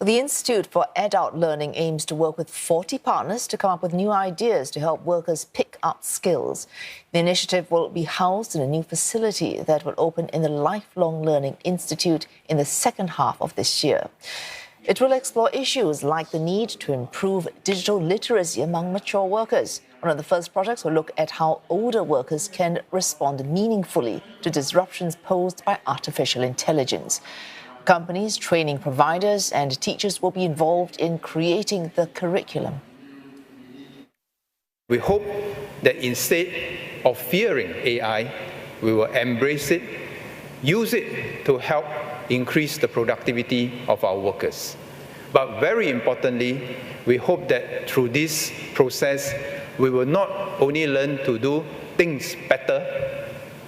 The Institute for Adult Learning aims to work with 40 partners to come up with new ideas to help workers pick up skills. The initiative will be housed in a new facility that will open in the Lifelong Learning Institute in the second half of this year. It will explore issues like the need to improve digital literacy among mature workers. One of the first projects will look at how older workers can respond meaningfully to disruptions posed by artificial intelligence. Companies, training providers and teachers will be involved in creating the curriculum. We hope that instead of fearing AI, we will embrace it, use it to help increase the productivity of our workers. But very importantly, we hope that through this process, we will not only learn to do things better,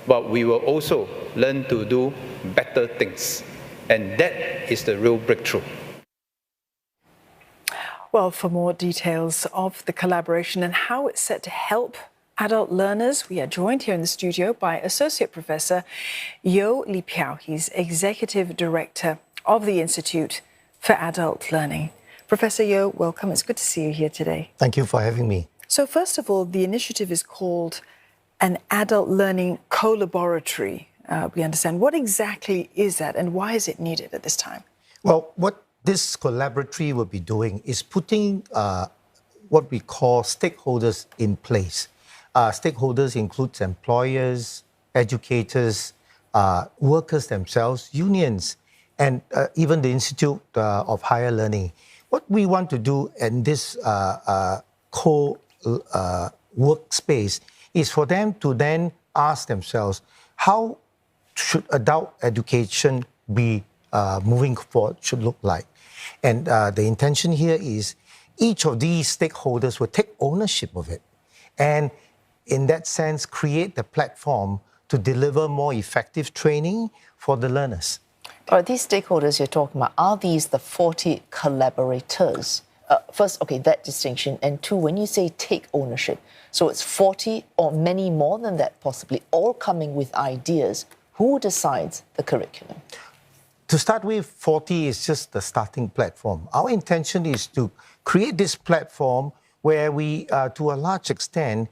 but we will also learn to do better things. And that is the real breakthrough. Well, for more details of the collaboration and how it's set to help adult learners, we are joined here in the studio by Associate Professor Pheow. He's Executive Director of the Institute for Adult Learning. Professor Pheow, welcome. It's good to see you here today. Thank you for having me. So first of all, the initiative is called an Adult Learning Co-Laboratory. We understand. What exactly is that and why is it needed at this time? Well, what this collaboratory will be doing is putting what we call stakeholders in place. Stakeholders includes employers, educators, workers themselves, unions, and even the Institute of Higher Learning. What we want to do in this workspace is for them to then ask themselves, how should adult education be moving forward, should look like? And the intention here is each of these stakeholders will take ownership of it and in that sense create the platform to deliver more effective training for the learners. Are these stakeholders you're talking about, are these the 40 collaborators? First, okay, that distinction. And two, when you say take ownership, so it's 40 or many more than that possibly, all coming with ideas. Who decides the curriculum? To start with, 40 is just the starting platform. Our intention is to create this platform where we, to a large extent,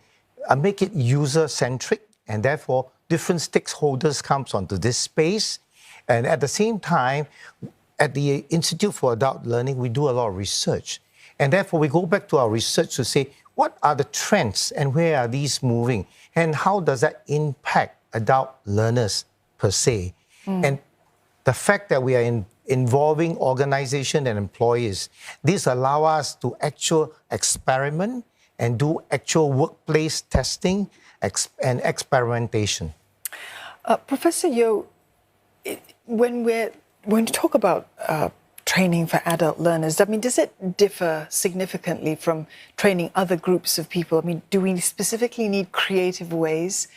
make it user-centric, and therefore different stakeholders comes onto this space. And at the same time, at the Institute for Adult Learning, we do a lot of research. And therefore, we go back to our research to say, what are the trends and where are these moving? And how does that impact adult learners per se? And the fact that we are involving organization and employers, this allows us to actual experiment and do actual workplace testing and experimentation. Professor Pheow, when you talk about training for adult learners, I mean, does it differ significantly from training other groups of people? I mean, do we specifically need creative ways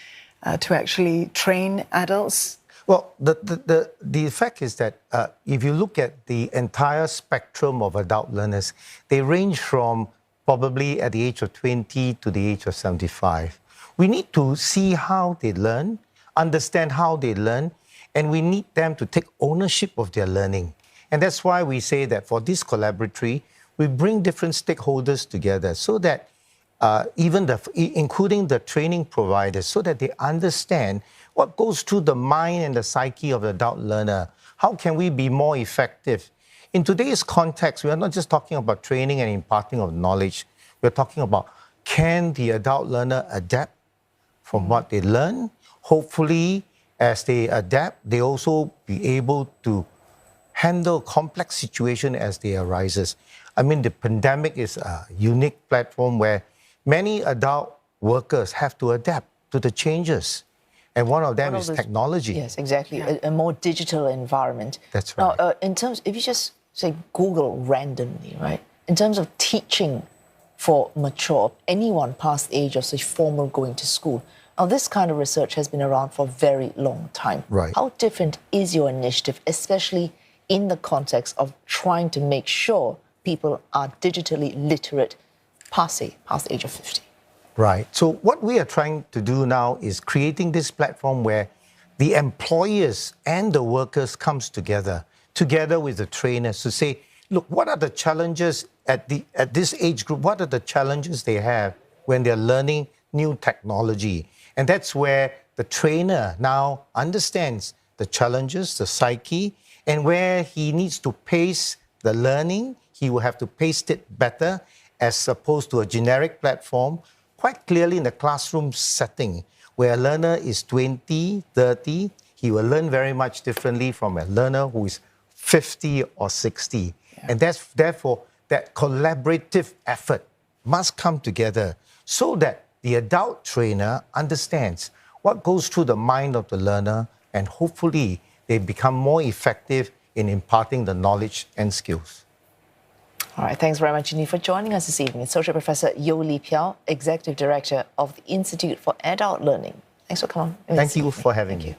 to actually train adults? Well, the fact is that if you look at the entire spectrum of adult learners, they range from probably at the age of 20 to the age of 75. We need to see how they learn, understand how they learn, and we need them to take ownership of their learning. And that's why we say that for this collaboratory, we bring different stakeholders together so that including the training providers, so that they understand what goes through the mind and the psyche of the adult learner. How can we be more effective? In today's context, we are not just talking about training and imparting of knowledge. We're talking about, can the adult learner adapt from what they learn? Hopefully, as they adapt, they also be able to handle complex situations as they arises. I mean, the pandemic is a unique platform where many adult workers have to adapt to the changes. And one of them is technology. Yes, exactly. Yeah. A more digital environment. That's right. Now, in terms, if you just say Google randomly, right? In terms of teaching for mature, anyone past the age of, say, formal going to school, now this kind of research has been around for a very long time. Right. How different is your initiative, especially in the context of trying to make sure people are digitally literate past the age of 50? Right. So what we are trying to do now is creating this platform where the employers and the workers comes together with the trainers to say, look, what are the challenges at this age group? What are the challenges they have when they're learning new technology? And that's where the trainer now understands the challenges, the psyche, and where he needs to pace the learning. He will have to pace it better as opposed to a generic platform. Quite clearly in the classroom setting, where a learner is 20, 30, he will learn very much differently from a learner who is 50 or 60. Yeah. And therefore, that collaborative effort must come together so that the adult trainer understands what goes through the mind of the learner, and hopefully they become more effective in imparting the knowledge and skills. All right, thanks very much, Jenny, for joining us this evening. Associate Professor Yeo Pheow, Executive Director of the Institute for Adult Learning. Thanks for coming. Thank you for having me.